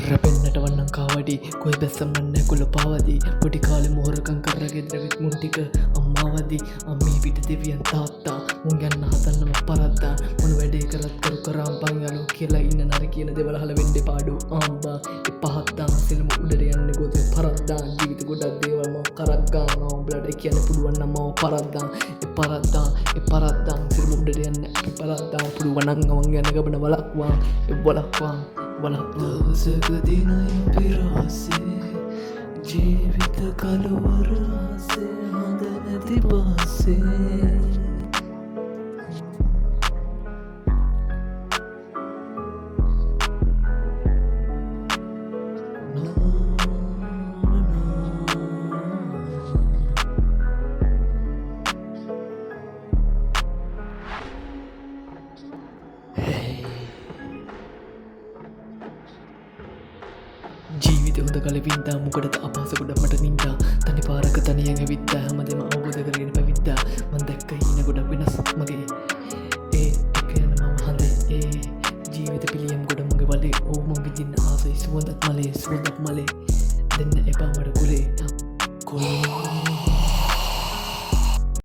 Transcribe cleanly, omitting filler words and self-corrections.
රැපෙන්න්නට වන්නම් කාවඩි කොයි බැස්සම්මන්න කොළ පාවදී පොඩි කාලෙ මොහොරකං කරගේ ද්‍රවිත් මුන්ටික අම්මාවදී අම්මී පිට දෙවියන් තාත්තා මුන් ගැන්න හතන්නම පරද්දා මොන වැඩේ කරත් කරු කරාම්පන් යාලු කියලා ඉන්න නර කියන දෙවලහල වෙන්ඩ පාඩු ආම්බා එ පහත්තා සෙල්ම උඩට යන්න ගොත පරද්දා ජීවිත ගොඩක් දේවල්ම කරක්ගා නෝම්බලට කියන්න පුළුවන්න මව පරද්දා පරද්දා සෙල්ම උඩට යන්න පරද්දා පුළුවනං අවන් යන්න ගබන වලක්වා එවලක්වා දවසකදිනය පිරාසේ ජීවිත කළුවරාසේ හඳ නැති පාසේ ජීවිත හොඳ කලවින්දා මුකටද අපාසකොඩ මට නින්දා තනි පාරක තනියන් ඇවිත්තා හැමදෙම අවබෝධ කරගෙන පැවිද්දා මන් දැක්ක හීන ගොඩක් වෙනස් මගේ